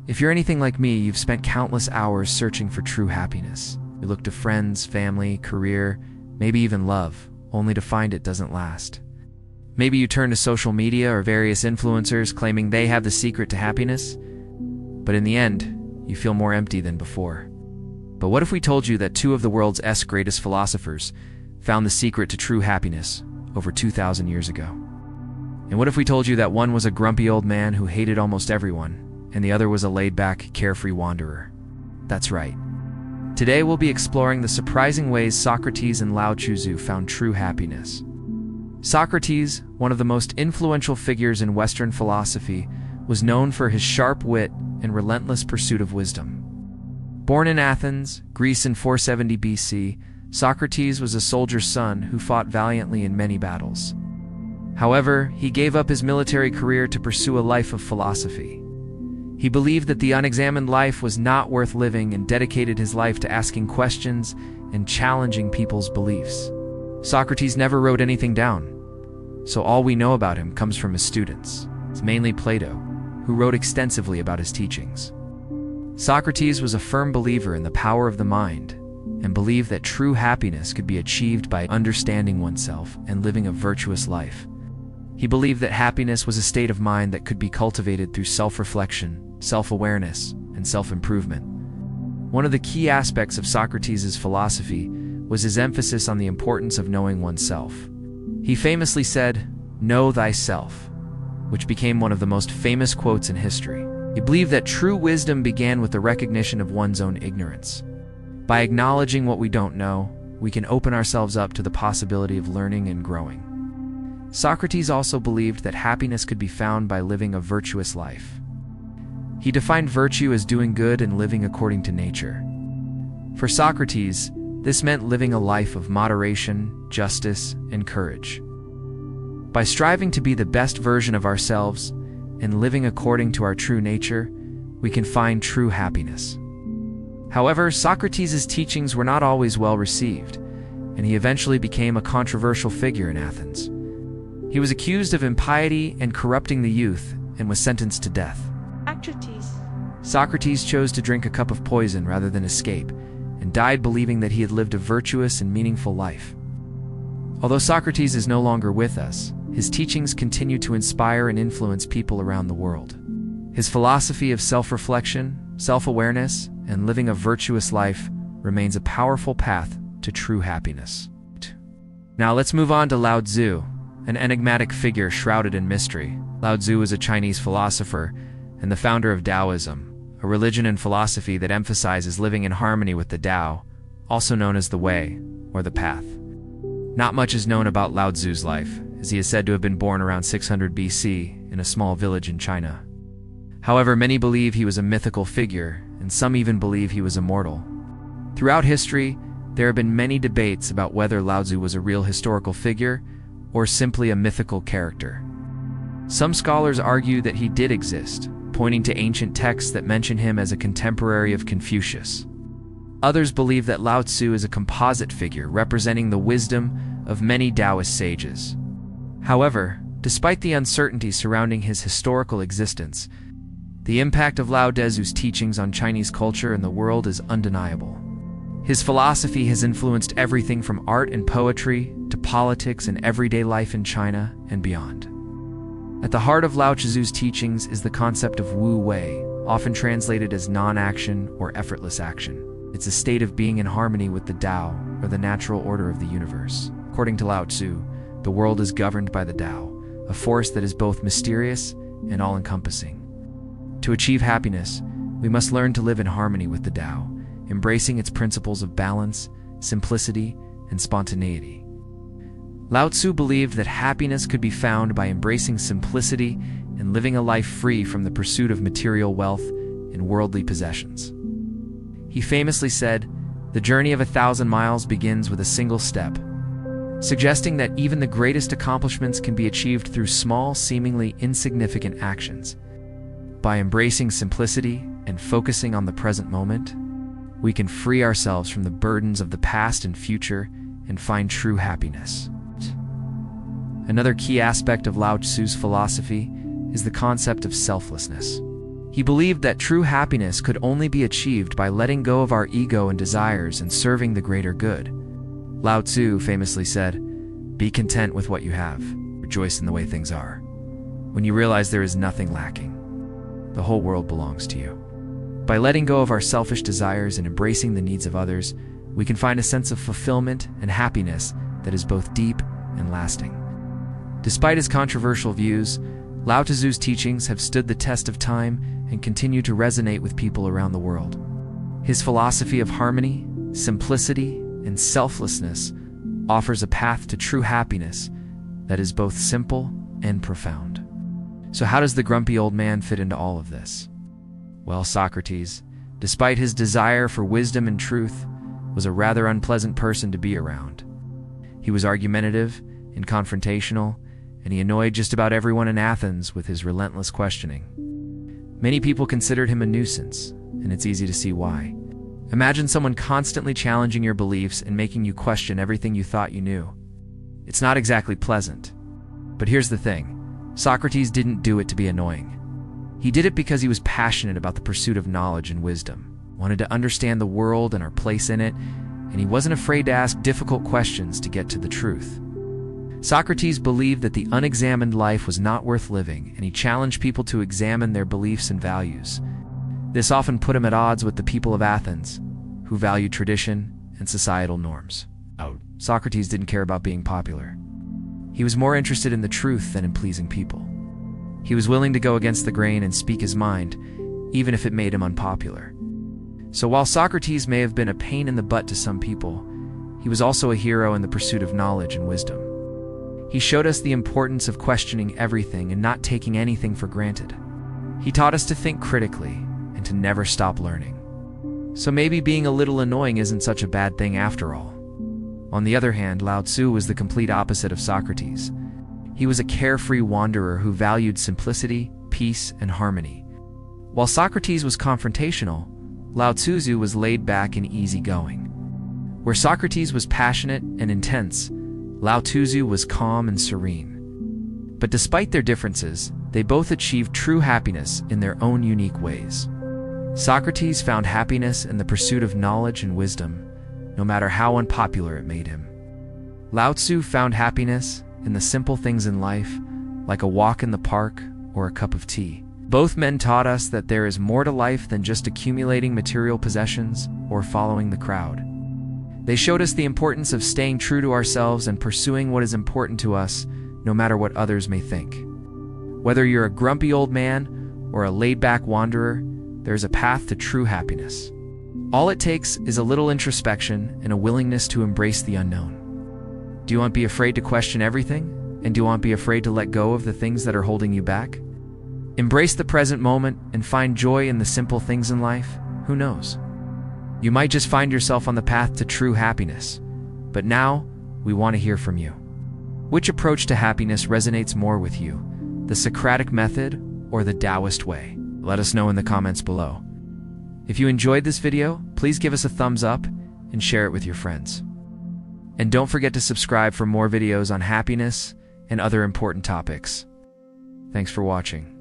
If you're anything like me, you've spent countless hours searching for true happiness. You look to friends, family, career, maybe even love, only to find it doesn't last. Maybe you turn to social media or various influencers claiming they have the secret to happiness, but in the end, you feel more empty than before. But what if we told you that two of the world's greatest philosophers found the secret to true happiness over 2,000 years ago? And what if we told you that one was a grumpy old man who hated almost everyone, and the other was a laid-back, carefree wanderer? That's right. Today we'll be exploring the surprising ways Socrates and Lao Tzu found true happiness. Socrates, one of the most influential figures in Western philosophy, was known for his sharp wit and relentless pursuit of wisdom. Born in Athens, Greece in 470 BC, Socrates was a soldier's son who fought valiantly in many battles. However, he gave up his military career to pursue a life of philosophy. He believed that the unexamined life was not worth living and dedicated his life to asking questions and challenging people's beliefs. Socrates never wrote anything down, so all we know about him comes from his students. It's mainly Plato, who wrote extensively about his teachings. Socrates was a firm believer in the power of the mind and believed that true happiness could be achieved by understanding oneself and living a virtuous life. He believed that happiness was a state of mind that could be cultivated through self-reflection, self-awareness, and self-improvement. One of the key aspects of Socrates' philosophy was his emphasis on the importance of knowing oneself. He famously said, "Know thyself," which became one of the most famous quotes in history. He believed that true wisdom began with the recognition of one's own ignorance. By acknowledging what we don't know, we can open ourselves up to the possibility of learning and growing. Socrates also believed that happiness could be found by living a virtuous life. He defined virtue as doing good and living according to nature. For Socrates, this meant living a life of moderation, justice, and courage. By striving to be the best version of ourselves and living according to our true nature, we can find true happiness. However, Socrates' teachings were not always well received, and he eventually became a controversial figure in Athens. He was accused of impiety and corrupting the youth and was sentenced to death. Socrates chose to drink a cup of poison rather than escape, and died believing that he had lived a virtuous and meaningful life. Although Socrates is no longer with us, his teachings continue to inspire and influence people around the world. His philosophy of self-reflection, self-awareness, and living a virtuous life remains a powerful path to true happiness. Now let's move on to Lao Tzu, an enigmatic figure shrouded in mystery. Lao Tzu is a Chinese philosopher and the founder of Taoism, a religion and philosophy that emphasizes living in harmony with the Tao, also known as the Way or the Path. Not much is known about Lao Tzu's life, as he is said to have been born around 600 BC in a small village in China. However, many believe he was a mythical figure, and some even believe he was immortal. Throughout history, there have been many debates about whether Lao Tzu was a real historical figure or simply a mythical character. Some scholars argue that he did exist, pointing to ancient texts that mention him as a contemporary of Confucius. Others believe that Lao Tzu is a composite figure representing the wisdom of many Taoist sages. However, despite the uncertainty surrounding his historical existence, the impact of Lao Tzu's teachings on Chinese culture and the world is undeniable. His philosophy has influenced everything from art and poetry to politics and everyday life in China and beyond. At the heart of Lao Tzu's teachings is the concept of Wu Wei, often translated as non-action or effortless action. It's a state of being in harmony with the Tao, or the natural order of the universe. According to Lao Tzu, the world is governed by the Tao, a force that is both mysterious and all-encompassing. To achieve happiness, we must learn to live in harmony with the Tao, embracing its principles of balance, simplicity, and spontaneity. Lao Tzu believed that happiness could be found by embracing simplicity and living a life free from the pursuit of material wealth and worldly possessions. He famously said, "The journey of 1,000 miles begins with a single step," suggesting that even the greatest accomplishments can be achieved through small, seemingly insignificant actions. By embracing simplicity and focusing on the present moment, we can free ourselves from the burdens of the past and future and find true happiness. Another key aspect of Lao Tzu's philosophy is the concept of selflessness. He believed that true happiness could only be achieved by letting go of our ego and desires and serving the greater good. Lao Tzu famously said, "Be content with what you have, rejoice in the way things are. When you realize there is nothing lacking, the whole world belongs to you." By letting go of our selfish desires and embracing the needs of others, we can find a sense of fulfillment and happiness that is both deep and lasting. Despite his controversial views, Lao Tzu's teachings have stood the test of time and continue to resonate with people around the world. His philosophy of harmony, simplicity, and selflessness offers a path to true happiness that is both simple and profound. So how does the grumpy old man fit into all of this? Well, Socrates, despite his desire for wisdom and truth, was a rather unpleasant person to be around. He was argumentative and confrontational, and he annoyed just about everyone in Athens with his relentless questioning. Many people considered him a nuisance, and it's easy to see why. Imagine someone constantly challenging your beliefs and making you question everything you thought you knew. It's not exactly pleasant. But here's the thing, Socrates didn't do it to be annoying. He did it because he was passionate about the pursuit of knowledge and wisdom, wanted to understand the world and our place in it, and he wasn't afraid to ask difficult questions to get to the truth. Socrates believed that the unexamined life was not worth living, and he challenged people to examine their beliefs and values. This often put him at odds with the people of Athens, who valued tradition and societal norms. Socrates didn't care about being popular. He was more interested in the truth than in pleasing people. He was willing to go against the grain and speak his mind, even if it made him unpopular. So while Socrates may have been a pain in the butt to some people, he was also a hero in the pursuit of knowledge and wisdom. He showed us the importance of questioning everything and not taking anything for granted. He taught us to think critically and to never stop learning. So maybe being a little annoying isn't such a bad thing after all. On the other hand, Lao Tzu was the complete opposite of Socrates. He was a carefree wanderer who valued simplicity, peace, and harmony. While Socrates was confrontational, Lao Tzu was laid back and easygoing. Where Socrates was passionate and intense, Lao Tzu was calm and serene. But despite their differences, they both achieved true happiness in their own unique ways. Socrates found happiness in the pursuit of knowledge and wisdom, no matter how unpopular it made him. Lao Tzu found happiness in the simple things in life, like a walk in the park or a cup of tea. Both men taught us that there is more to life than just accumulating material possessions or following the crowd. They showed us the importance of staying true to ourselves and pursuing what is important to us, no matter what others may think. Whether you're a grumpy old man or a laid-back wanderer, there's a path to true happiness. All it takes is a little introspection and a willingness to embrace the unknown. Do you want to be afraid to question everything? And do you want to be afraid to let go of the things that are holding you back? Embrace the present moment and find joy in the simple things in life. Who knows? You might just find yourself on the path to true happiness. But now, we want to hear from you. Which approach to happiness resonates more with you? The Socratic method or the Taoist way? Let us know in the comments below. If you enjoyed this video, please give us a thumbs up and share it with your friends. And don't forget to subscribe for more videos on happiness and other important topics. Thanks for watching.